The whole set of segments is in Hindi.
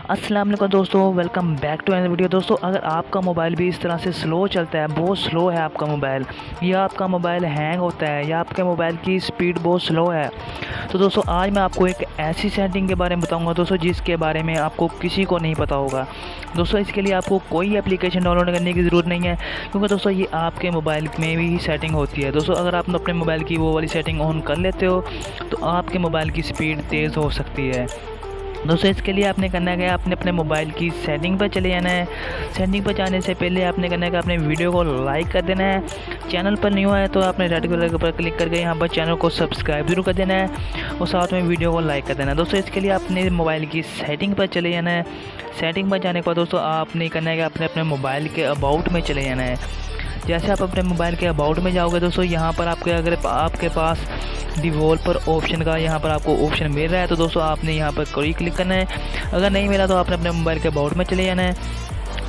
अस्सलाम वालेकुम दोस्तों, welcome back to another video. दोस्तों, अगर आपका मोबाइल भी इस तरह से स्लो चलता है, बहुत स्लो है आपका मोबाइल, या आपका मोबाइल हैंग होता है, या आपके मोबाइल की स्पीड बहुत स्लो है, तो दोस्तों आज मैं आपको एक ऐसी सेटिंग के बारे में बताऊंगा दोस्तों जिसके बारे में आपको किसी को नहीं पता होगा। दोस्तों इसके लिए आपको कोई एप्लीकेशन डाउनलोड करने की ज़रूरत नहीं है, क्योंकि दोस्तों ये आपके मोबाइल में भी सेटिंग होती है। दोस्तों अगर आप अपने मोबाइल की वो वाली सेटिंग ऑन कर लेते हो तो आपके मोबाइल की स्पीड तेज़ हो सकती है। दोस्तों इसके लिए आपने करना है कि आपने अपने मोबाइल की सेटिंग पर चले जाना है। सेटिंग पर जाने से पहले आपने करना है कि आपने वीडियो को लाइक कर देना है। चैनल पर नहीं हुआ है तो आपने रेड कलर के ऊपर क्लिक करके यहाँ पर चैनल को सब्सक्राइब जरूर कर देना है और साथ में वीडियो को लाइक कर देना है। दोस्तों इसके लिए आपने मोबाइल की सेटिंग पर चले जाना है। सेटिंग पर जाने के बाद दोस्तों आपने करना है कि आपने अपने मोबाइल के अबाउट में चले जाना है। जैसे आप अपने मोबाइल के अबाउट में जाओगे दोस्तों, यहाँ पर अगर आपके पास डिवॉल्पर ऑप्शन का यहाँ पर आपको ऑप्शन मिल रहा है तो दोस्तों आपने यहाँ पर कोई क्लिक करना है। अगर नहीं मिला तो आपने अपने मोबाइल के अबाउट में चले जाना है।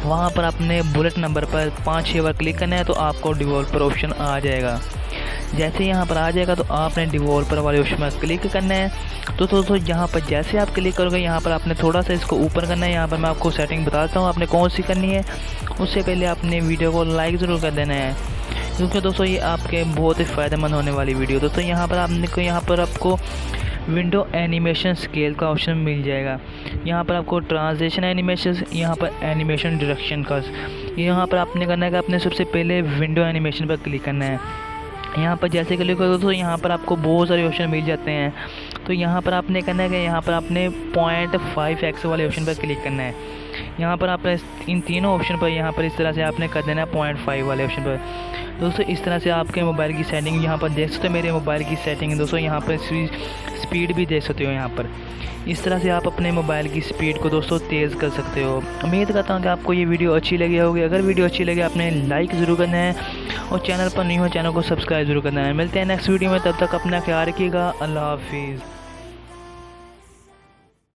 वहाँ पर आपने बुलेट नंबर पर 5-6 बार क्लिक करना है तो आपको डिवॉल्पर ऑप्शन आ जाएगा। जैसे यहाँ पर आ जाएगा तो आपने डिवॉल्पर वाले ऑप्शन में क्लिक करना है। तो दोस्तों यहाँ पर जैसे आप क्लिक करोगे यहाँ पर आपने थोड़ा सा इसको ऊपर करना है। यहाँ पर मैं आपको सेटिंग बताता हूँ आपने कौन सी करनी है। उससे पहले आपने वीडियो को लाइक ज़रूर कर देना है, क्योंकि दोस्तों ये आपके बहुत ही फ़ायदेमंद होने वाली वीडियो। दोस्तों यहाँ पर आपको विंडो एनिमेशन स्केल का ऑप्शन मिल जाएगा। यहाँ पर आपको ट्रांसलेशन एनिमेशन, यहाँ पर एनिमेशन डायरेक्शन का, यहाँ पर आपने करना है कि आपने सबसे पहले विंडो एनिमेशन पर क्लिक करना है। यहाँ पर जैसे क्लिक करो तो यहाँ पर आपको बहुत सारे ऑप्शन मिल जाते हैं। तो यहाँ पर आपने करना है कि यहाँ पर आपने 0.5x वाले ऑप्शन पर क्लिक करना है। यहाँ पर आपने इन तीनों ऑप्शन पर यहाँ पर इस तरह से आपने कर देना है 0.5 वाले ऑप्शन पर। दोस्तों इस तरह से आपके मोबाइल की सेटिंग यहाँ पर देख सकते हो। मेरे मोबाइल की सेटिंग दोस्तों यहाँ पर स्पीड भी देख सकते हो। यहाँ पर इस तरह से आप अपने मोबाइल की स्पीड को दोस्तों तेज़ कर सकते हो। उम्मीद करता हूँ कि आपको ये वीडियो अच्छी लगी होगी। अगर वीडियो अच्छी लगे आपने लाइक ज़रूर करना है और चैनल पर नहीं हो चैनल को सब्सक्राइब जरूर करना है। मिलते हैं नेक्स्ट वीडियो में, तब तक अपना ख्याल रखिएगा। अल्लाह हाफिज़।